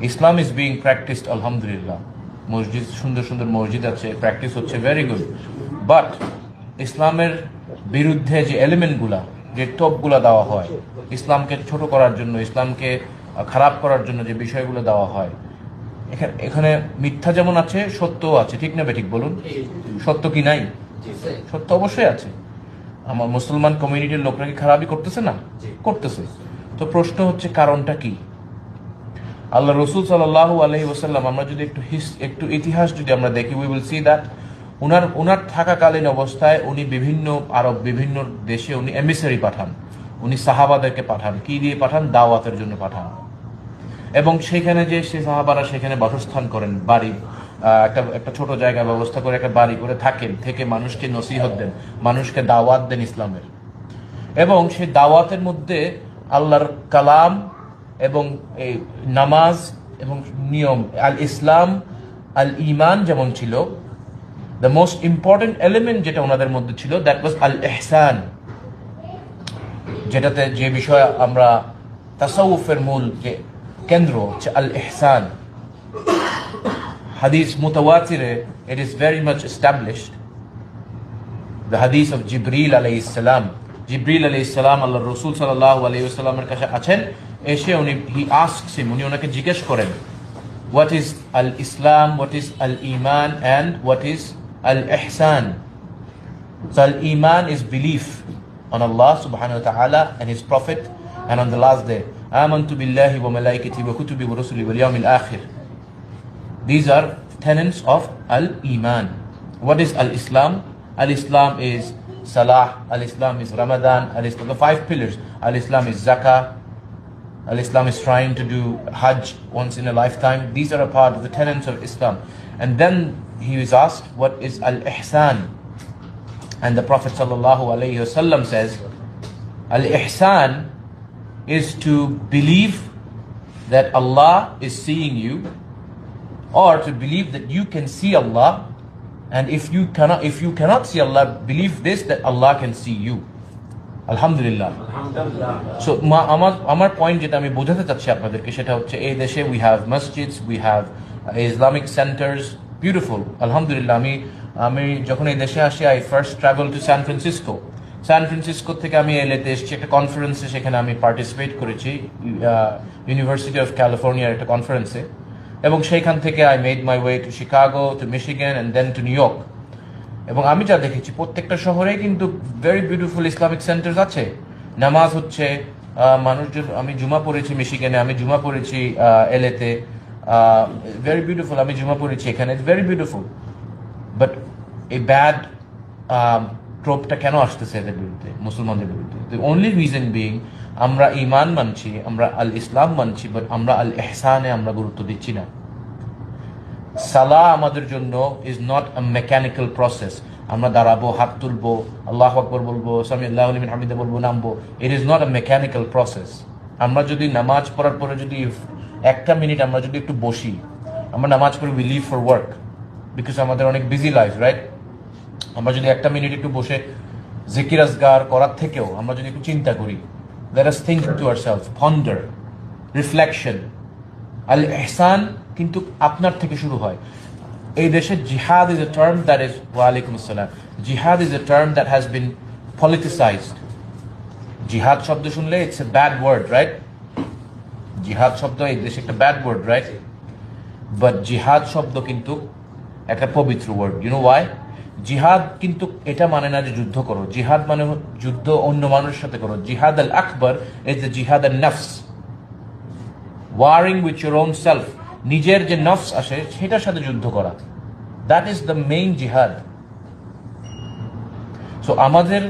Islam is being practised আলহামদুলিল্লাহ, মসজিদ সুন্দর সুন্দর মসজিদ আছে, প্র্যাকটিস হচ্ছে, ভেরি গুড। বাট ইসলামের বিরুদ্ধে যে এলিমেন্টগুলা, যে টোপগুলো দেওয়া হয়, ইসলামকে ছোট করার জন্য, ইসলামকে খারাপ করার জন্য যে বিষয়গুলো দেওয়া হয়, এখানে মিথ্যা যেমন আছে, সত্যও আছে, ঠিক না বেঠিক বলুন? সত্য কি নাই? সত্য অবশ্যই আছে। আমার মুসলমান কমিউনিটির লোকরা কি খারাপই করতেছে না? করতেছে। তো প্রশ্ন হচ্ছে কারণটা কি? আল্লাহ রসুল সাল্লাল্লাহু আলাইহি ওয়াসাল্লাম, আমরা যদি একটু ইতিহাস যদি আমরা দেখি, উই উইল সি দ্যাট উনার থাকাকালীন অবস্থায় উনি বিভিন্ন দেশে উনি এমিসারি পাঠান, উনি সাহাবাদেরকে পাঠান। কি দিয়ে পাঠান? দাওয়াতের জন্য পাঠান। এবং সেখানে যে সে সাহাবারা সেখানে বাসস্থান করেন, বাড়ি একটা ছোট জায়গা ব্যবস্থা করে একটা বাড়ি করে থাকেন, থেকে মানুষকে নসিহত দেন, মানুষকে দাওয়াত দেন ইসলামের। এবং সেই দাওয়াতের মধ্যে আল্লাহর কালাম এবং এই নামাজ এবং নিয়ম, আল ইসলাম আল ঈমান যেমন ছিল, দ্য মোস্ট ইম্পর্টেন্ট এলিমেন্ট যেটা ওনাদের মধ্যে ছিল, দ্যাট ওয়াজ আল ইহসান, যেটাতে যে বিষয় আমরা তাসাউফের মূল যে কেন্দ্র হচ্ছে আল ইহসান। হাদিস মুতাওয়াতিরে it is very much established, the hadith of Jibril alayhis salam. Jibril alayhis salam আল্লাহ রাসূল সাল্লাল্লাহু আলাইহি ওয়াসাল্লামের কাছে আছেন, এসে he asks him, উনি ওনাকে জিজ্ঞেস করেন, what is al Islam, what is al Iman, and what is al Ihsan? So al Iman is belief on Allah subhanahu wa ta'ala and his prophet and on the last day. Amantu billahi wa malaikatihi wa kutubihi wa rusulihi wal yawmil akhir. These are tenets of al-Iman. What is al-Islam? Al-Islam is Salah, al-Islam is Ramadan, al-Islam, the 5 pillars. Al-Islam is Zakah, al-Islam is trying to do Hajj once in a lifetime. These are a part of the tenets of Islam. And then he was asked, what is al-Ihsan? And the Prophet sallallahu alayhi wasallam says, al-Ihsan is to believe that Allah is seeing you, or to believe that you can see Allah, and if you cannot see Allah, believe this, that Allah can see you. Alhamdulillah. So আমার point যেটা আমি বোঝাতে চাচ্ছি আপনাদেরকে, সেটা হচ্ছে এই দেশে we have masjids, we have Islamic centers, beautiful. Alhamdulillah. আমি যখন এই দেশে আসি, I first traveled to San Francisco থেকে আমি এলএতে এসেছি একটা কনফারেন্সে, সেখানে আমি পার্টিসিপেট করেছি, ইউনিভার্সিটি অফ ক্যালিফোর্নিয়ার একটা কনফারেন্সে। এবং সেইখান থেকে I made my way to Chicago, to Michigan, and then to New York. এবং আমি যা দেখেছি, প্রত্যেকটা শহরেই কিন্তু ভেরি বিউটিফুল ইসলামিক সেন্টার্স আছে। নামাজ হচ্ছে, মানুষজন, আমি জুমা পড়েছি মিশিগানে, আমি জুমা পড়েছি এলএতে, ভেরি বিউটিফুল। আমি জুমা পড়েছি এখানে, ইটস ভেরি বিউটিফুল। বাট এই ব্যাড ট্রোপটা কেন আসতেছে এদের বিরুদ্ধে, মুসলমানদের বিরুদ্ধে? দ্য অনলি রিজন বিং, আমরা ইমান মানছি, আমরা আল ইসলাম মানছি, বাট আমরা আল ইহসানে আমরা গুরুত্ব দিচ্ছি না। সালাহ আমাদের জন্য is not a mechanical process. আমরা দাঁড়াবো, হাত তুলবো, আল্লাহু আকবার বলবো, সামি আল্লাহু লিমান হামিদা বলবো, নামবো। It is not a mechanical process. আমরা যদি নামাজ পড়ার পরে যদি একটা মিনিট আমরা যদি একটু বসি, আমরা নামাজ পড়ে we live for work, because আমাদের অনেক বিজি লাইফ, রাইট? আমরা যদি একটা মিনিট একটু বসে জিকির আজগার করার থেকেও আমরা যদি একটু চিন্তা করি, let us think to ourselves, ponder, reflection. আল ইহসান কিন্তু আপনার থেকে শুরু হয়। এই দেশে জিহাদ is a term that is, wa alaikum assalam, jihad is a term that has been politicized. জিহাদ শব্দ শুনলে it's a bad word, right? জিহাদ শব্দ এই দেশে একটা bad word, right? But জিহাদ শব্দ কিন্তু একটা পবিত্র ওয়ার্ড। You know why? জিহাদ কিন্তু এটা মানে না যে যুদ্ধ করো। জিহাদ মানে যুদ্ধ অন্য মানুষের সাথে করো। জিহাদ আল আকবর ইজ দ্য জিহাদ আল নফস, warring with your own self. নিজের যে নফস আসে সেটার সাথে যুদ্ধ করা, দ্যাট ইজ দ্য মেইন জিহাদ। সো আমাদের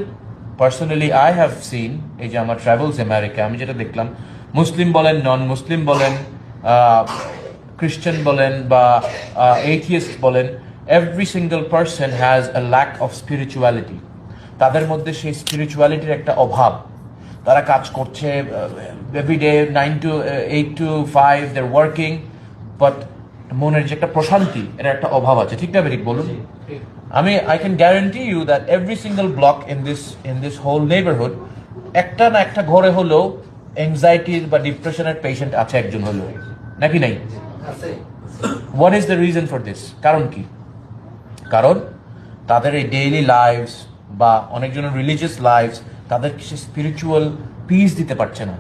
পার্সোনালি আই হ্যাভ সিন, এই যে আমার ট্রাভেলস আমেরিকা, আমি যেটা দেখলাম, মুসলিম বলেন, নন মুসলিম বলেন, খ্রিস্টান বলেন বা এথিয়েস্ট বলেন, every single person has a lack of spirituality. তাদের মধ্যে সেই স্পিরিচুয়ালিটির একটা অভাব। তারা কাজ করছে every day 9 to 8 to 5, they're working, but মনের যে একটা প্রশান্তি, এর একটা অভাব আছে, ঠিক না বেরিক বলুন? I can guarantee you that every single block in this whole neighborhood, একটা না একটা ঘরে হলো অ্যাংজাইটির বা ডিপ্রেশনের পেশেন্ট আছে একজন হলো। নাকি নাই? What is the reason for this? কারণ কি? কারণ তাদের এই ডেইলি লাইফস বা অনেকজনের রিলিজিয়াস লাইফস তাদেরকে সে স্পিরিচুয়াল পিস দিতে পারছে না।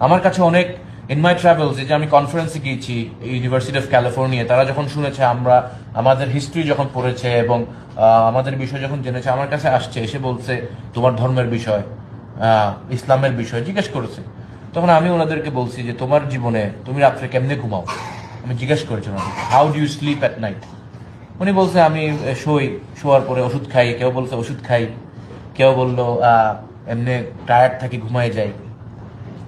আমার কাছে অনেক ইন মাই ট্রাভেলস, যে আমি কনফারেন্সে গিয়েছি ইউনিভার্সিটি অফ ক্যালিফোর্নিয়া, তারা যখন শুনেছে আমরা আমাদের হিস্ট্রি যখন পড়েছে এবং আমাদের বিষয় যখন জেনেছে, আমার কাছে আসছে, এসে বলছে তোমার ধর্মের বিষয়, ইসলামের বিষয় জিজ্ঞেস করেছে। তখন আমি ওনাদেরকে বলছি যে তোমার জীবনে তুমি রাত্রে কেমনে ঘুমাও, আমি জিজ্ঞেস করেছি ওনাদেরকে, how do you sleep at night? উনি বলছে আমি শোয়ার পরে ওষুধ খাই, কেউ বলছে ওষুধ খাই, কেউ বললো এমনি টায়ার্ড থাকি, ঘুমাই যাই।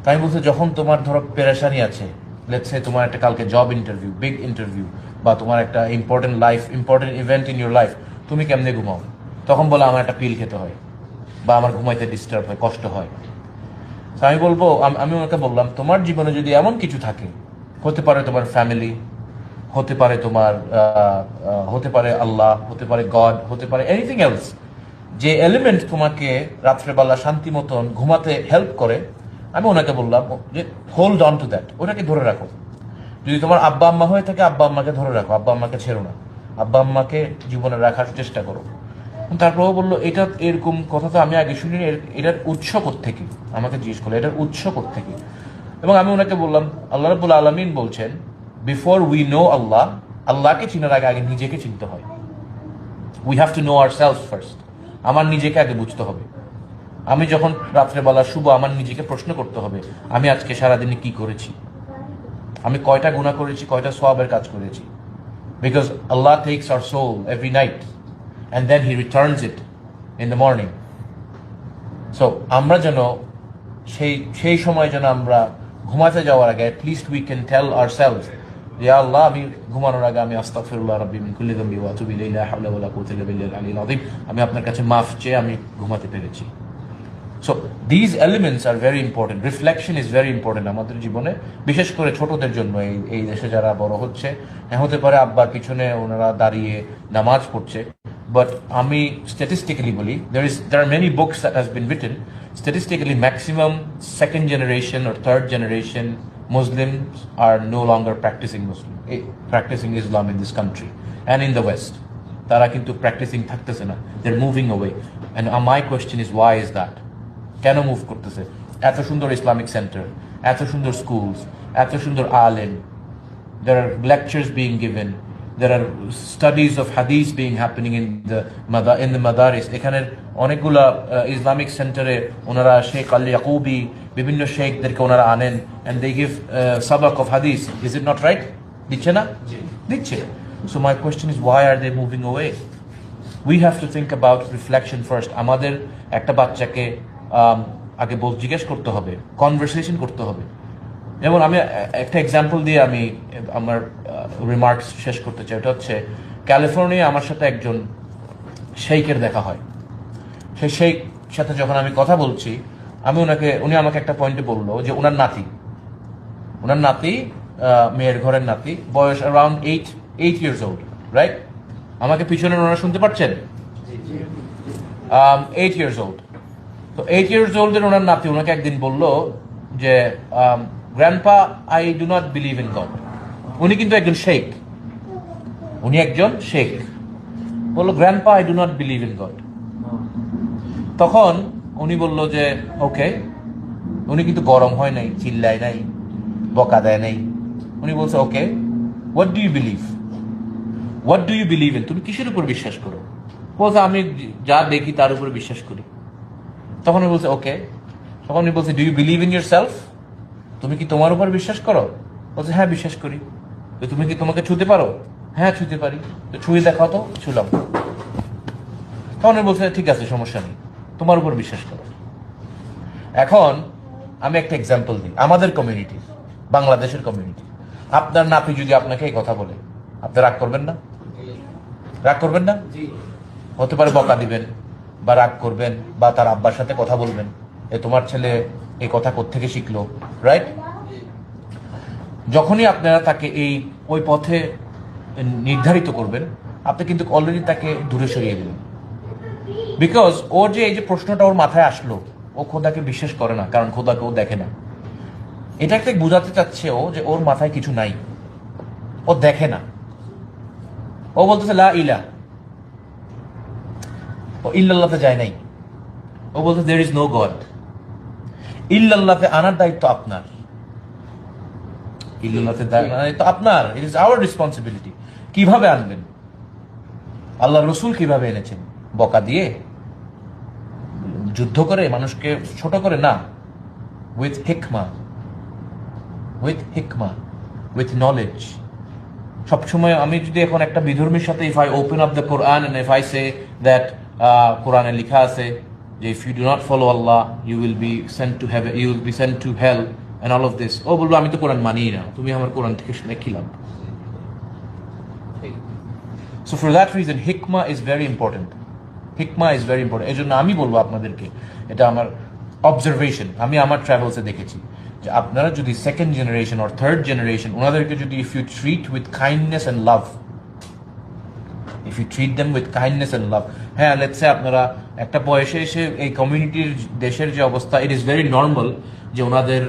তাই বলছে যখন তোমার ধরো পেরেশানি আছে, লেটস সে তোমার একটা কালকে জব ইন্টারভিউ, বিগ ইন্টারভিউ, বা তোমার একটা important event in your life, তুমি কেমনে ঘুমাও? তখন বলে আমার একটা পিল খেতে হয় বা আমার ঘুমাইতে ডিস্টার্ব হয়, কষ্ট হয়। তো আমি বলবো, আমি ওনাকে বললাম তোমার জীবনে যদি এমন কিছু থাকে, হতে পারে তোমার ফ্যামিলি, হতে পারে তোমার হতে পারে আল্লাহ, হতে পারে গড, হতে পারে এনিথিং এলস, যে এলিমেন্ট তোমাকে রাত্রেবেলা শান্তি মতন ঘুমাতে হেল্প করে, আমি ওনাকে বললাম যে হোল্ড অন টু দ্যাট, ওটাকে ধরে রাখো। যদি তোমার আব্বা আম্মা হয়ে থাকে, আব্বা আম্মাকে ধরে রাখো, আব্বা আম্মাকে ছেড়ো না, আব্বা আম্মাকে জীবনে রাখার চেষ্টা করো। তারপরেও বললো এটা এরকম কথা তো আমি আগে শুনিনি, এটার উৎস কোত্থেকে? আমাকে জিজ্ঞেস করলো এটার উৎস কোত্থেকে। এবং আমি ওনাকে বললাম আল্লাহ রাব্বুল আলামিন বলছেন বিফোর উই নো আল্লাহ, আল্লাহকে চিনার আগে আগে নিজেকে চিনতে হয়। We have to know ourselves first. আমার নিজেকে আগে বুঝতে হবে। আমি যখন রাত্রেবেলা শুভ, আমার নিজেকে প্রশ্ন করতে হবে আমি আজকে সারাদিনে কি করেছি, আমি কয়টা গুনাহ করেছি, কয়টা সওয়াবের কাজ করেছি। Because Allah takes our soul every night and then he returns it in the morning. So আমরা যেন সেই সময় যেন আমরা ঘুমাতে যাওয়ার আগে at least we can tell ourselves, ইয়া আল্লাহ, আমি ঘুমানোর আগে আমি আস্তাগফিরুল্লাহ রাব্বি মিন কুল্লি যামবি ওয়া আতুবু ইলাইহি, লা হাওলা ওয়ালা কুওয়াতা ইল্লা বিল্লাহিল আলিয়্যিল আযীম, আমি আপনার কাছে মাফ চেয়ে আমি ঘুমাতে পেরেছি। So these elements are very important. Reflection is very important আমাদের জীবনে, বিশেষ করে ছোটদের জন্য। এই দেশে যারা বড় হচ্ছে, হতে পারে আব্বার পিছনে ওনারা দাঁড়িয়ে নামাজ পড়ছে, বাট আমি স্ট্যাটিস্টিক্যালি বলি, there are many books that has been written, statistically maximum second generation or third generation Muslims are no longer practicing Islam in this country and in the West. তারা কিন্তু প্র্যাকটিসিং থাকতেছে না, they're moving away. And my question is, why is that? কেন move করতেছে? এত সুন্দর Islamic centre, এত সুন্দর স্কুলস, এত সুন্দর আলেম, there are lectures being given, there are studies of hadith being happening in the madaris. এখানের অনেকগুলা ইসলামিক সেন্টারে ওনারা শেখ আল ইয়াকুবি, বিভিন্ন শেখদেরকে ওনারা আনেন, and they give sabak of hadith. Is it not right? দিচ্ছে না? দিচ্ছে। So my question is, why are they moving away? We have to think about reflection first. আমাদের একটা বাচ্চাকে আগে জিজ্ঞেস করতে হবে, কনভারসেশন করতে হবে। যেমন আমি একটা এক্সাম্পল দিয়ে আমি আমার রিমার্কস শেষ করতে চাই। ওটা হচ্ছে ক্যালিফোর্নিয়া আমার সাথে একজন শেইখের দেখা হয়। সেই শেইখ সাথে যখন আমি কথা বলছি, উনি আমাকে একটা পয়েন্টে বললো যে ওনার নাতি মেয়ের ঘরের নাতি, বয়স অ্যারাউন্ড 8 years old, রাইট? আমাকে পিছনে ওনারা শুনতে পাচ্ছেন? 8 years old। তো 8 years old এর ওনার নাতি ওনাকে একদিন বলল যে grandpa, I do not believe in god. উনি কিন্তু একজন শেখ, বললো grandpa, I do not believe in god. তখন উনি বলল যে ওকে। উনি কিন্তু গরম হয় নাই, চিল্লায় নাই, বকা দেয় নাই। উনি বলছে okay, what do you believe in? তুমি কিসের উপর বিশ্বাস করো? বলছে আমি যা দেখি তার উপরে বিশ্বাস করি। তখন উনি বলছে ওকে। তখন উনি বলছে do you believe in yourself? তুমি কি তোমার উপর বিশ্বাস করো? বলছে হ্যাঁ, বিশ্বাস করি। তো তুমি কি তোমাকে ছুঁতে পারো? হ্যাঁ, ছুঁতে পারি। তো ছুঁয়ে দেখাও তো। ছুলাম। তখন উনি বলছে ঠিক আছে, সমস্যা নেই, তোমার উপর বিশ্বাস করো। এখন আমি একটা এক্সাম্পল দিই, আমাদের কমিউনিটি, বাংলাদেশের কমিউনিটি। আপনার নাতি যদি আপনাকে এই কথা বলে, আপনি রাগ করবেন না? হতে পারে বকা দিবেন বা রাগ করবেন বা তার আব্বার সাথে কথা বলবেন, তোমার ছেলে এই কথা কোত্থেকে শিখলো, রাইট? যখনই আপনারা তাকে ওই পথে নির্ধারিত করবেন, আপনি কিন্তু অলরেডি তাকে দূরে সরিয়ে দিলেন। বিকজ ওর যে এই যে প্রশ্নটা ওর মাথায় আসলো, ও খোদাকে বিশ্বাস করে না, কারণ খোদাকে ও দেখে না। এটাকে বোঝাতে চাচ্ছে ও যে ওর মাথায় কিছু নাই, ও দেখে না। ও বলতেছে লা ইলা, ও ইল্লাল্লাহতে যায় নাই। ও বলতে দেয়ার ইজ নো গড। ইল্লাল্লাহতে আনার দায়িত্ব আপনার, ইল্লাল্লাহতে দায়িত্ব আপনার। It is our responsibility. কিভাবে আনবেন? আল্লাহ রসুল কিভাবে এনেছেন? বকা দিয়ে, যুদ্ধ করে, মানুষকে ছোট করে? না, উইথ হিকমা, উইথ নলেজ। সবসময় আমি যদি এখন একটা বিধর্মীর সাথে if I open up the Quran and if I say that কোরআনে লেখা আছে যে if you do not follow Allah you will be sent to heaven, you will be sent to hell and all of this, ও বলবো আমি তো কোরআন মানি না, তুমি আমার কোরআন থেকে শুনে কি লাভ? সো ফর দ্যাট রিজন হিকমা ইজ ভেরি ইম্পর্টেন্ট। হিকমা ইজ ভেরি ইম্পর্টেন্ট। এই জন্য আমি বলবো আপনাদেরকে, এটা আমার অবজারভেশন, আমি আমার ট্রাভেলসে দেখেছি যে আপনারা যদি second generation or third generation ওনাদেরকে যদি if you treat with kindness and love, if you treat them with kindness and love, হ্যাঁ লেটস সে আপনারা একটা বয়সে এসে এই কমিউনিটির দেশের যে অবস্থা, ইট ইজ ভেরি নর্মাল যে ওনাদের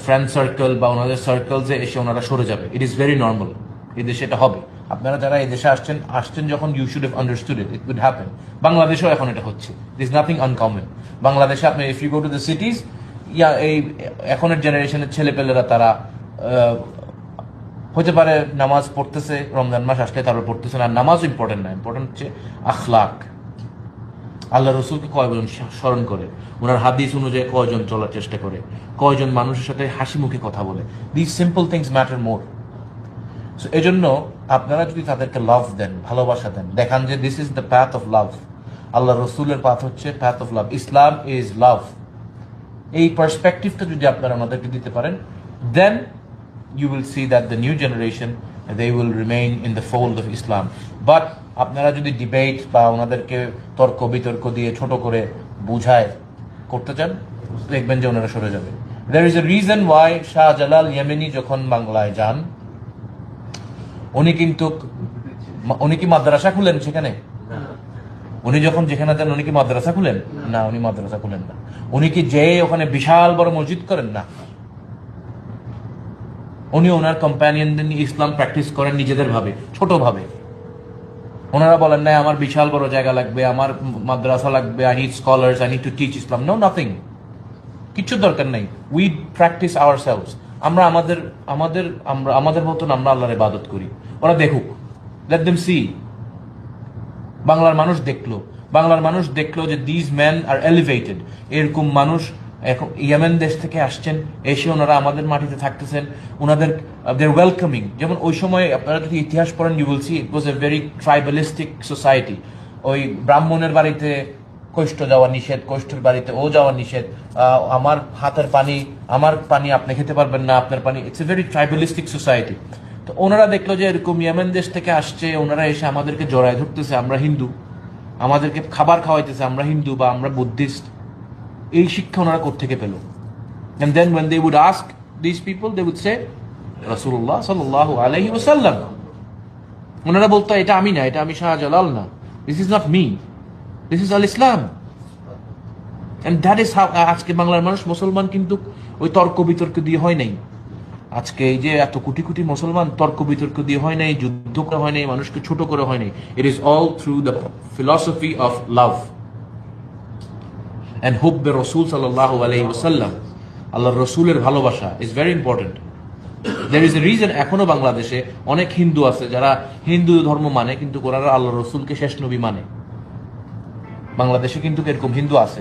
ফ্রেন্ড সার্কেল বা ওনাদের সার্কেলসে এসে ওনারা সরে যাবে। ইট ইজ ভেরি নর্মাল, এই দেশে এটা হবে। আপনারা যারা এই দেশে আসছেন যখন, you should have understood it, it would happen. বাংলাদেশেও এখন এটা হচ্ছে, দিস নাথিং আনকমন। বাংলাদেশে আপনি if you go to the cities, এই এখনের জেনারেশনের ছেলেপেলেরা তারা হতে পারে নামাজ পড়তেছে, রমজান মাস আসলে তারপর পড়তেছে না। নামাজ ইম্পর্টেন্ট না, ইম্পর্টেন্ট হচ্ছে আখলাক। আল্লাহ রসুলকে কয়জন স্মরণ করে, ওনার হাদিস অনুযায়ী কয়জন চলার চেষ্টা করে, কয়জন মানুষের সাথে হাসি মুখে কথা বলে। This simple things matter more. So এই জন্য আপনারা যদি তাদেরকে লাভ দেন, ভালোবাসা দেন, দেখান যে this is the path of love, Allah রসুলের পাথ হচ্ছে path of love, Islam is love, এই পার্সপেক্টিভটা যদি আপনারা আমাদেরকে দিতে পারেন, দেন you will see that the new generation they will remain in the fold of Islam. But আপনারা যদি ডিবেট বা ওনাদেরকে তর্ক বিতর্ক দিয়ে ছোট করে বুঝায় করতে চান, দেখবেন যে ওনারা সরে যাবে। There is a reason why Shahjalal Yemeni যখন বাংলায় যান, উনি কি মাদ্রাসা খুলেন সেখানে? উনি যখন যেখানে যান উনি কি মাদ্রাসা খুলেন? না, উনি মাদ্রাসা খুলেন না। উনি কি যে ওখানে বিশাল বড় মসজিদ করেন? না, উনি ওনার কম্প্যানিয়নদের নিয়ে ইসলাম প্র্যাকটিস করেন নিজেদের ভাবে, ছোট ভাবে। ওনারা বলেন না আমার বিশাল বড় জায়গা লাগবে, আমার মাদ্রাসা লাগবে, I need scholars, I need to teach Islam. No, nothing, কিচ্ছু দরকার নাই। We practice ourselves. আমরা আমাদের মতন আমরা আল্লাহর ইবাদত করি। ওরা দেখুক, লেট দেম সি। বাংলার মানুষ দেখলো যে দিস ম্যান আর এলিভেটেড। এরকম মানুষ এখন ইয়েমেন দেশ থেকে আসছেন, এসে ওনারা আমাদের মাটিতে থাকতেছেন, ওনাদের দেয়ার ওয়েলকামিং। যেমন ওই সময় আপনারা যদি ইতিহাস পড়েন, you will see it was a very tribalistic society. ওই ব্রাহ্মণের বাড়িতে কৈষ্ঠ যাওয়া নিষেধ, কৈষ্ঠের বাড়িতে ও যাওয়া নিষেধ, আমার হাতের পানি, আমার পানি আপনি খেতে পারবেন না, আপনার পানি। It's a very tribalistic society. তো ওনারা দেখলো যে এরকম ইয়েমেন দেশ থেকে আসছে, ওনারা এসে আমাদেরকে জড়ায় ধরতেছে, আমরা হিন্দু, আমাদেরকে খাবার খাওয়াইতেছে, আমরা হিন্দু বা আমরা বুদ্ধিস্ট। এই শিক্ষা ওনারা কোত্থেকে পেল? And then when they would ask these people, they would say রাসূলুল্লাহ সাল্লাল্লাহু আলাইহি ওয়াসাল্লাম। ওনারা বলতো এটা আমি না, এটা আমি শাহজালাল না, this is not me, this is Al Islam. And that is how আজকে বাংলার মানুষ মুসলমান কিন্তু ওই তর্ক বিতর্ক দিয়ে হয় নাই। আজকে এই যে এত কোটি কোটি মুসলমান, তর্ক বিতর্ক দিয়ে হয় নাই, যুদ্ধ করে হয় নাই, মানুষকে ছোট করে হয় নাই। It is all through the philosophy of love and হুব্বে রাসূল সাল্লাল্লাহু আলাইহি ওয়াসাল্লাম। আল্লাহর রাসূলের ভালোবাসা is very important. There is a reason এখনো বাংলাদেশে অনেক হিন্দু আছে যারা হিন্দু ধর্ম মানে, কিন্তু ওনারা আল্লাহর রাসূলকে শেষ নবী মানে। বাংলাদেশে কিন্তু এরকম হিন্দু আছে।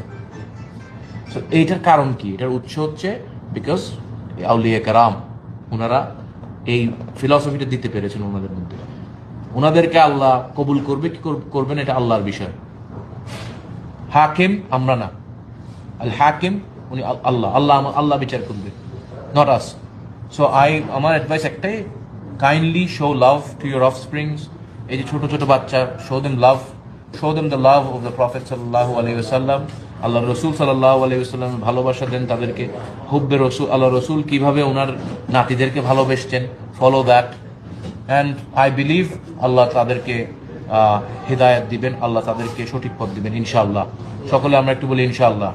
সো এইটার কারণ কি? এটার উৎস হচ্ছে বিকজ আউলিয়া কেরাম ওনারা এই ফিলসফিটা দিতে পেরেছেন ওনাদের মধ্যে। ওনাদেরকে আল্লাহ কবুল করবে কি করবেন এটা আল্লাহর বিষয়। হাকিম আমরা না, আল হাকিম উনি আল্লাহ বিচার করবে, নট আস। সো আমার অ্যাডভাইস একটাই, kindly show love to your offsprings. এই যে ছোট ছোট বাচ্চা, show them the love of the prophet সাল্লাল্লাহু আলাইহি ওয়াসাল্লাম। আল্লাহ রসুল সাল্লাল্লাহু আলাইহি ওয়াসাল্লামের ভালোবাসা দেন তাদেরকে। হুব্বে রসুল, আল্লাহ রসুল কিভাবে ওনার নাতিদেরকে ভালোবেসছেন, follow that. And I believe Allah তাদেরকে হিদায়াত দিবেন, আল্লাহ তাদেরকে সঠিক পথ দিবেন ইনশাআল্লাহ। সকলে আমরা একটু বলি ইনশাআল্লাহ।